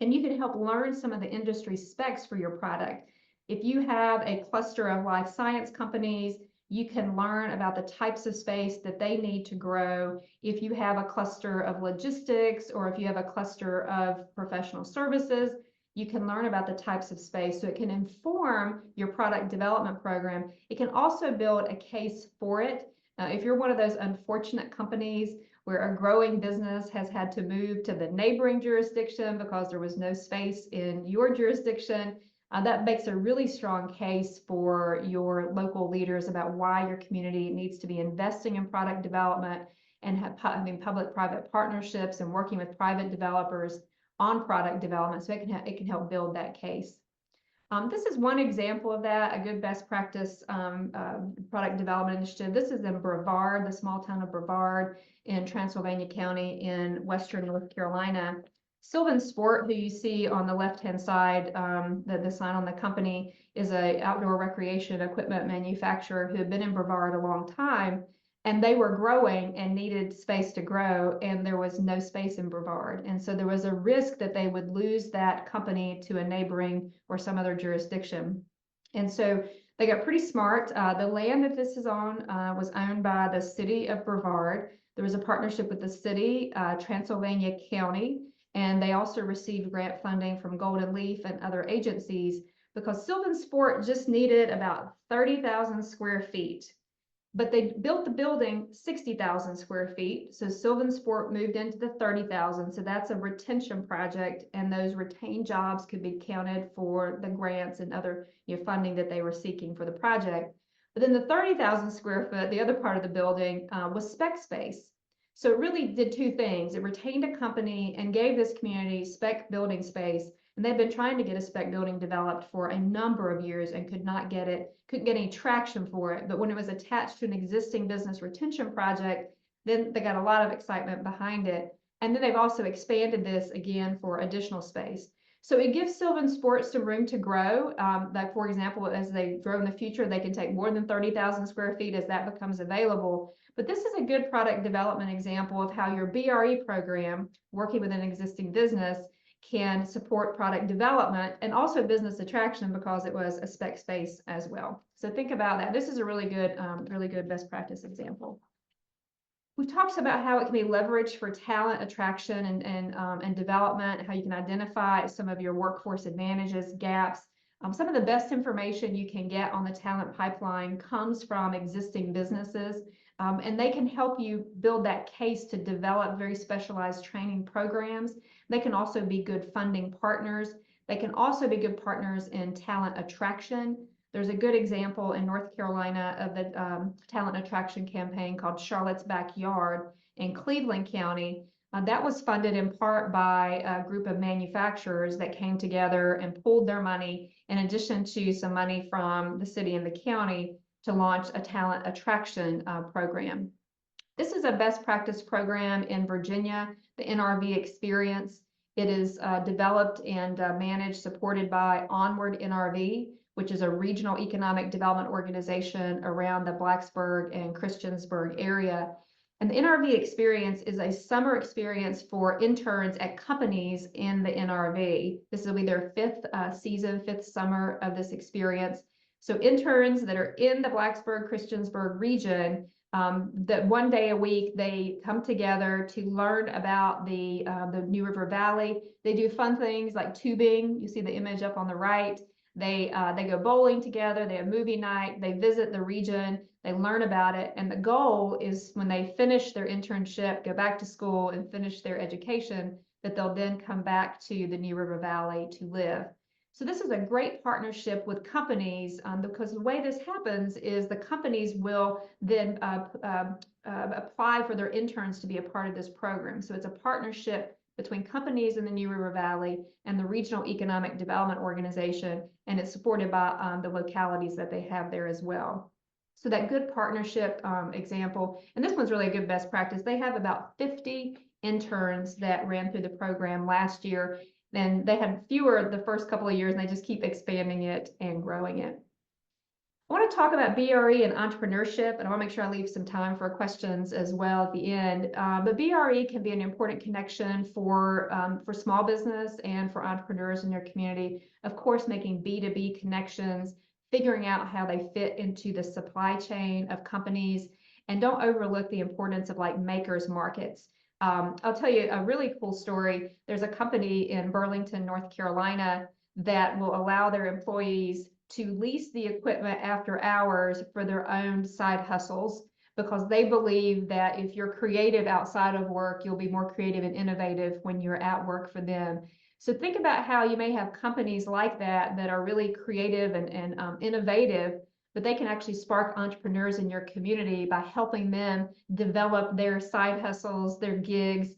[SPEAKER 3] And you can help learn some of the industry specs for your product. If you have a cluster of life science companies, you can learn about the types of space that they need to grow. If you have a cluster of logistics or if you have a cluster of professional services, you can learn about the types of space, so it can inform your product development program. It can also build a case for it. If you're one of those unfortunate companies where a growing business has had to move to the neighboring jurisdiction because there was no space in your jurisdiction, that makes a really strong case for your local leaders about why your community needs to be investing in product development and having public-private partnerships and working with private developers on product development, so it can help build that case. This is one example of that, a good best practice product development initiative. This is in Brevard, the small town of Brevard in Transylvania County in western North Carolina. Sylvan Sport, who you see on the left-hand side, the sign on the company, is an outdoor recreation equipment manufacturer who had been in Brevard a long time. And they were growing and needed space to grow, and there was no space in Brevard. And so there was a risk that they would lose that company to a neighboring or some other jurisdiction. And so they got pretty smart. The land that this is on was owned by the city of Brevard. There was a partnership with the city, Transylvania County, and they also received grant funding from Golden Leaf and other agencies because Sylvan Sport just needed about 30,000 square feet. But they built the building 60,000 square feet. So Sylvan Sport moved into the 30,000. So that's a retention project. And those retained jobs could be counted for the grants and other funding that they were seeking for the project. But then the 30,000 square foot, the other part of the building was spec space. So it really did two things. It retained a company and gave this community spec building space. And they've been trying to get a spec building developed for a number of years and couldn't get any traction for it. But when it was attached to an existing business retention project, then they got a lot of excitement behind it. And then they've also expanded this again for additional space. So it gives Sylvan Sports some room to grow. Like for example, as they grow in the future, they can take more than 30,000 square feet as that becomes available. But this is a good product development example of how your BRE program, working with an existing business, can support product development and also business attraction because it was a spec space as well. So think about that. This is a really good best practice example. We've talked about how it can be leveraged for talent attraction and development, how you can identify some of your workforce advantages, gaps. Some of the best information you can get on the talent pipeline comes from existing businesses. And they can help you build that case to develop very specialized training programs. They can also be good funding partners. They can also be good partners in talent attraction. There's a good example in North Carolina of the talent attraction campaign called Charlotte's Backyard in Cleveland County. That was funded in part by a group of manufacturers that came together and pooled their money, in addition to some money from the city and the county, to launch a talent attraction program. This is a best practice program in Virginia, the NRV Experience. It is developed and managed, supported by Onward NRV, which is a regional economic development organization around the Blacksburg and Christiansburg area. And the NRV Experience is a summer experience for interns at companies in the NRV. This will be their fifth season, fifth summer of this experience. So interns that are in the Blacksburg, Christiansburg region, that one day a week they come together to learn about the New River Valley. They do fun things like tubing. You see the image up on the right. They go bowling together. They have movie night. They visit the region. They learn about it. And the goal is when they finish their internship, go back to school and finish their education, that they'll then come back to the New River Valley to live. So this is a great partnership with companies because the way this happens is the companies will then apply for their interns to be a part of this program. So it's a partnership between companies in the New River Valley and the Regional Economic Development Organization, and it's supported by the localities that they have there as well. So that good partnership example, and this one's really a good best practice. They have about 50 interns that ran through the program last year. And they had fewer the first couple of years, and they just keep expanding it and growing it. I want to talk about BRE and entrepreneurship, and I want to make sure I leave some time for questions as well at the end. But BRE can be an important connection for small business and for entrepreneurs in their community. Of course, making B2B connections, figuring out how they fit into the supply chain of companies, and don't overlook the importance of like makers markets. I'll tell you a really cool story. There's a company in Burlington, North Carolina, that will allow their employees to lease the equipment after hours for their own side hustles, because they believe that if you're creative outside of work, you'll be more creative and innovative when you're at work for them. So think about how you may have companies like that that are really creative and innovative, but they can actually spark entrepreneurs in your community by helping them develop their side hustles, their gigs,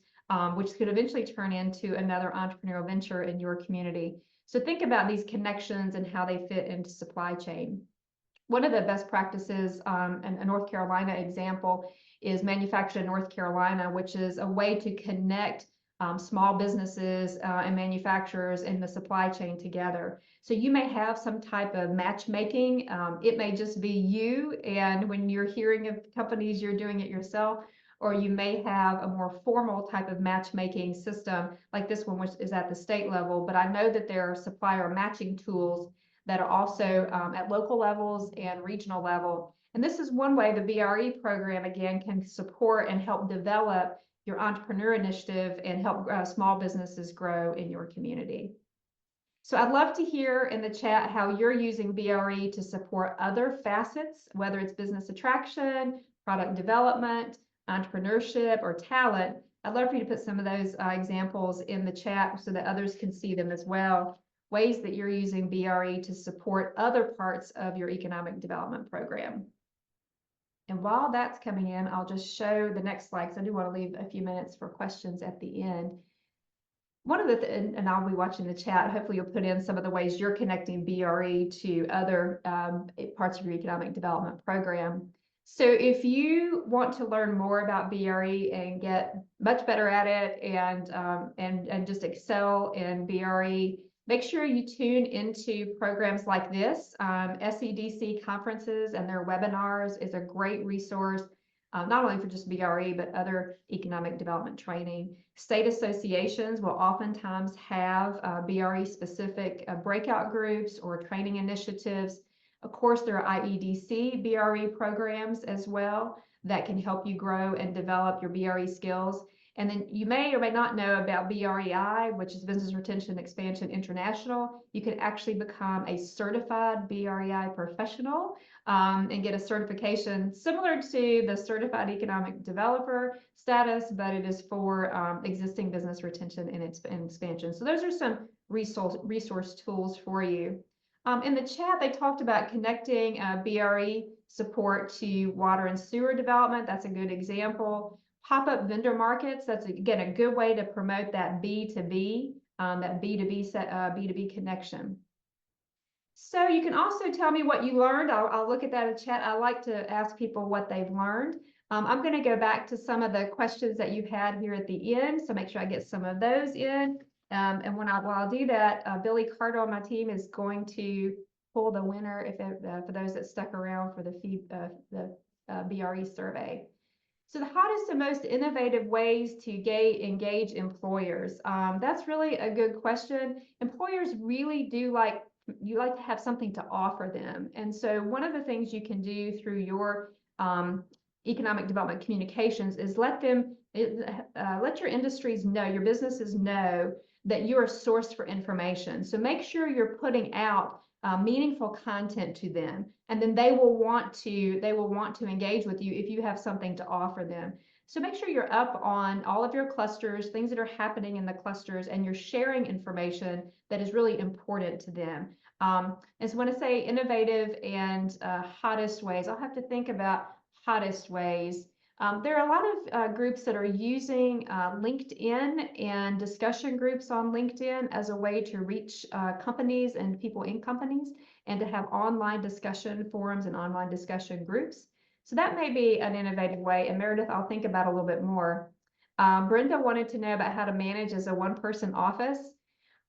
[SPEAKER 3] which could eventually turn into another entrepreneurial venture in your community. So think about these connections and how they fit into supply chain. One of the best practices, and a North Carolina example, is Manufacturing North Carolina, which is a way to connect small businesses and manufacturers in the supply chain together. So you may have some type of matchmaking. It may just be you, and when you're hearing of companies, you're doing it yourself, or you may have a more formal type of matchmaking system like this one, which is at the state level. But I know that there are supplier matching tools that are also at local levels and regional level. And this is one way the BRE program, again, can support and help develop your entrepreneur initiative and help small businesses grow in your community. So I'd love to hear in the chat how you're using BRE to support other facets, whether it's business attraction, product development, entrepreneurship, or talent. I'd love for you to put some of those examples in the chat so that others can see them as well. Ways that you're using BRE to support other parts of your economic development program. And while that's coming in, I'll just show the next slide, because I do want to leave a few minutes for questions at the end. One of the, and I'll be watching the chat, hopefully you'll put in some of the ways you're connecting BRE to other parts of your economic development program. So if you want to learn more about BRE and get much better at it and just excel in BRE, make sure you tune into programs like this. SEDC conferences and their webinars is a great resource, not only for just BRE, but other economic development training. State associations will oftentimes have BRE-specific breakout groups or training initiatives. Of course, there are IEDC BRE programs as well that can help you grow and develop your BRE skills. And then you may or may not know about BREI, which is Business Retention Expansion International. You can actually become a certified BREI professional and get a certification similar to the Certified Economic Developer status, but it is for existing business retention and expansion. So those are some resource tools for you. In the chat, they talked about connecting BRE support to water and sewer development. That's a good example. Pop-up vendor markets, that's again a good way to promote that B2B, that B2B connection. So you can also tell me what you learned. I'll look at that in chat. I like to ask people what they've learned. I'm going to go back to some of the questions that you've had here at the end, so make sure I get some of those in. And while I'll do that, Billy Carter on my team is going to pull the winner if for those that stuck around for the BRE survey. So the hottest and most innovative ways to engage employers. That's really a good question. Employers really do like to have something to offer them. And so one of the things you can do through your economic development communications is let your industries know, your businesses know that you're a source for information. So make sure you're putting out meaningful content to them, and then they will want to engage with you if you have something to offer them. So make sure you're up on all of your clusters, things that are happening in the clusters, and you're sharing information that is really important to them. And so when I say innovative and hottest ways, I'll have to think about hottest ways. There are a lot of groups that are using LinkedIn and discussion groups on LinkedIn as a way to reach companies and people in companies, and to have online discussion forums and online discussion groups. So that may be an innovative way. And Meredith, I'll think about a little bit more. Brenda wanted to know about how to manage as a one-person office.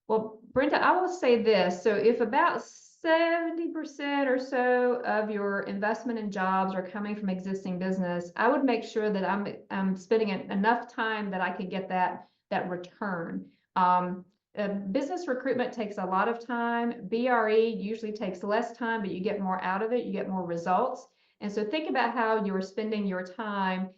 [SPEAKER 3] Well, Brenda, I will say this. So if about 70% or so of your investment in jobs are coming from existing business, I would make sure that I'm spending enough time that I could get that return. Business recruitment takes a lot of time. BRE usually takes less time, but you get more out of it. You get more results. And so think about how you're spending your time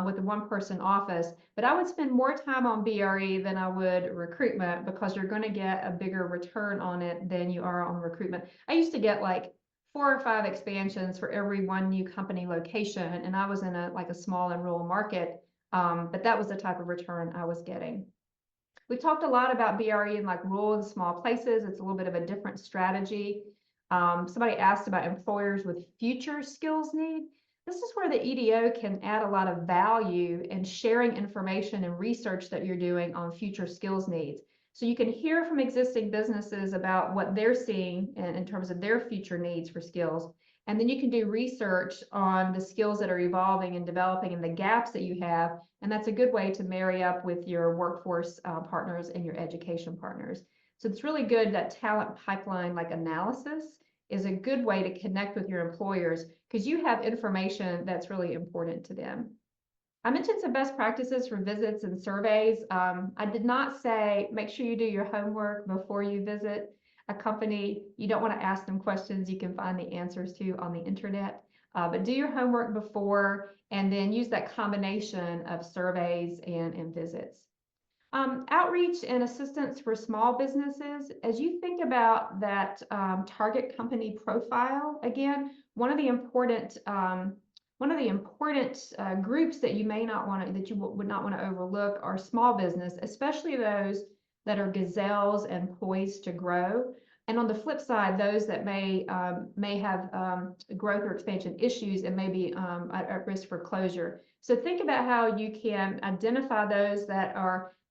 [SPEAKER 3] with a one-person office. But I would spend more time on BRE than I would recruitment, because you're going to get a bigger return on it than you are on recruitment. I used to get like 4 or 5 expansions for every one new company location, and I was in a small and rural market, but that was the type of return I was getting. We talked a lot about BRE in like rural and small places. It's a little bit of a different strategy. Somebody asked about employers with future skills need. This is where the EDO can add a lot of value in sharing information and research that you're doing on future skills needs. So you can hear from existing businesses about what they're seeing in terms of their future needs for skills. And then you can do research on the skills that are evolving and developing and the gaps that you have. And that's a good way to marry up with your workforce partners and your education partners. So it's really good that talent pipeline like analysis is a good way to connect with your employers, because you have information that's really important to them. I mentioned some best practices for visits and surveys. I did not say make sure you do your homework before you visit a company. You don't want to ask them questions you can find the answers to on the internet, but do your homework before, and then use that combination of surveys and visits. Outreach and assistance for small businesses. As you think about that target company profile, again, one of the important groups that you may not want to, that you would not want to overlook, are small business, especially those that are gazelles and poised to grow. And on the flip side, those that may have growth or expansion issues and may be at risk for closure. So think about how you can identify those that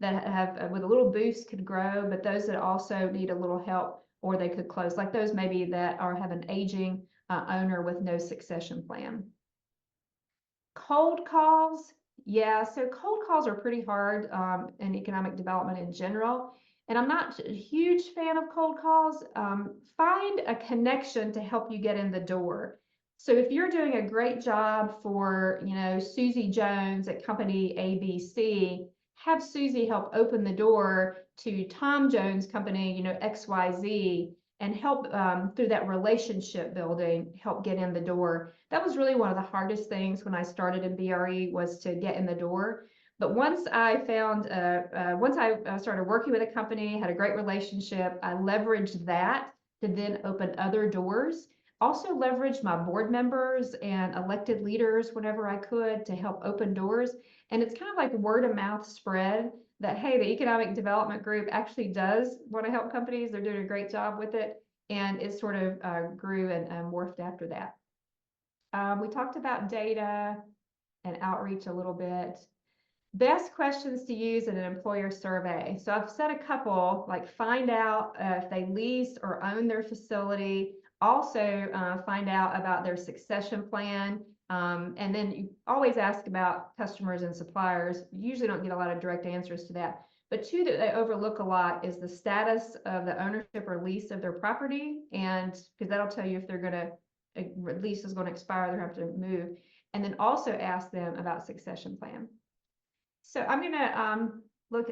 [SPEAKER 3] have with a little boost could grow, but those that also need a little help or they could close, like those maybe that have an aging owner with no succession plan. Cold calls. Yeah, so cold calls are pretty hard in economic development in general. And I'm not a huge fan of cold calls. Find a connection to help you get in the door. So if you're doing a great job for, Susie Jones at company ABC, have Susie help open the door to Tom Jones' company, XYZ, and help through that relationship building, help get in the door. That was really one of the hardest things when I started in BRE, was to get in the door. But once I found, once I started working with a company, had a great relationship, I leveraged that to then open other doors. Also leveraged my board members and elected leaders whenever I could to help open doors. And it's kind of like word of mouth spread that, hey, the Economic Development Group actually does want to help companies. They're doing a great job with it. And it sort of grew and morphed after that. We talked about data and outreach a little bit. Best questions to use in an employer survey. So I've said a couple, like find out if they lease or own their facility. Also find out about their succession plan. And then you always ask about customers and suppliers. You usually don't get a lot of direct answers to that. But two that they overlook a lot is the status of the ownership or lease of their property. And because that'll tell you if they're going to, lease is going to expire, they're going to have to move. And then also ask them about succession plan. So I'm gonna look,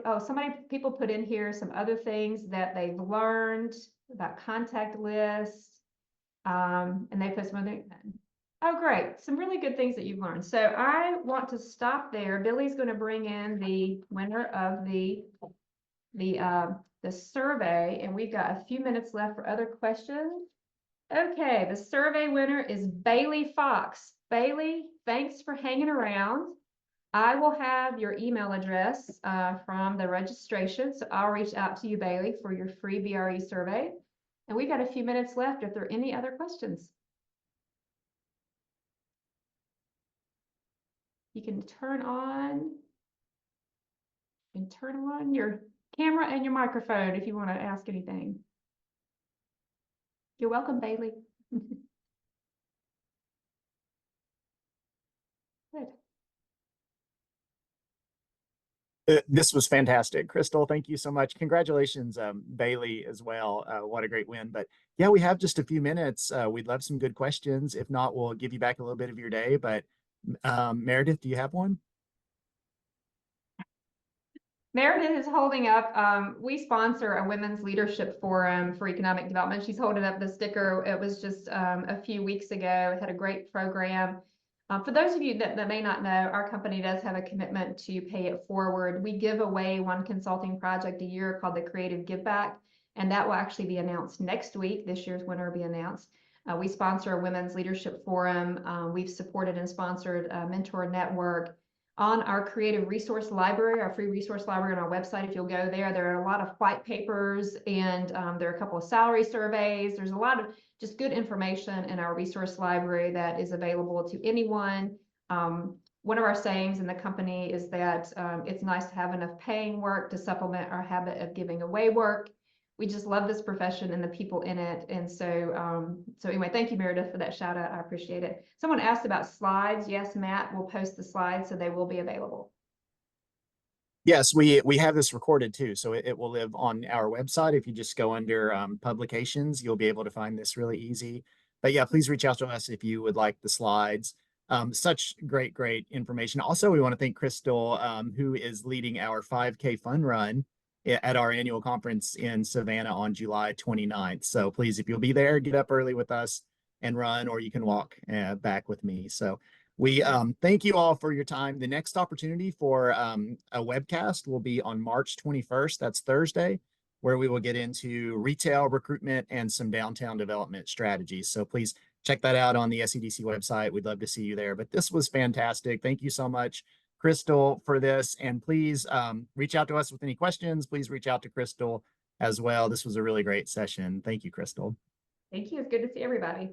[SPEAKER 3] people put in here some other things that they've learned about contact lists. And they put some other, oh great, some really good things that you've learned. So I want to stop there. Billy's gonna bring in the winner of the survey, and we've got a few minutes left for other questions. Okay, the survey winner is Bailey Fox. Bailey, thanks for hanging around. I will have your email address from the registration, so I'll reach out to you, Bailey, for your free BRE survey. And we've got a few minutes left if there are any other questions. You can turn on your camera and your microphone if you want to ask anything. You're welcome, Bailey. Good.
[SPEAKER 1] This was fantastic. Crystal, thank you so much. Congratulations, Bailey, as well. What a great win. But yeah, we have just a few minutes. We'd love some good questions. If not, we'll give you back a little bit of your day. But Meredith, do you have one?
[SPEAKER 3] Meredith is holding up, we sponsor a women's leadership forum for economic development. She's holding up the sticker. It was just a few weeks ago. It had a great program. For those of you that may not know, our company does have a commitment to pay it forward. We give away one consulting project a year called the Creative Give Back, and that will actually be announced next week. This year's winner will be announced. We sponsor a women's leadership forum. We've supported and sponsored a mentor network. On our creative resource library, our free resource library on our website, if you'll go there, there are a lot of white papers and there are a couple of salary surveys. There's a lot of just good information in our resource library that is available to anyone. One of our sayings in the company is that it's nice to have enough paying work to supplement our habit of giving away work. We just love this profession and the people in it. And so, so anyway, thank you, Meredith, for that shout out. I appreciate it. Someone asked about slides. Yes, Matt will post the slides, so they will be available.
[SPEAKER 1] Yes, we have this recorded too, so it will live on our website. If you just go under publications, you'll be able to find this really easy. But yeah, please reach out to us if you would like the slides. Such great information. Also, we want to thank Crystal, who is leading our 5K fun run at our annual conference in Savannah on July 29th. So please, if you'll be there, get up early with us and run, or you can walk back with me. So we thank you all for your time. The next opportunity for a webcast will be on March 21st. That's Thursday, where we will get into retail recruitment and some downtown development strategies. So please check that out on the SEDC website. We'd love to see you there. But this was fantastic. Thank you so much, Crystal, for this. And please reach out to us with any questions. Please reach out to Crystal as well. This was a really great session. Thank you, Crystal.
[SPEAKER 3] Thank you. It's good to see everybody.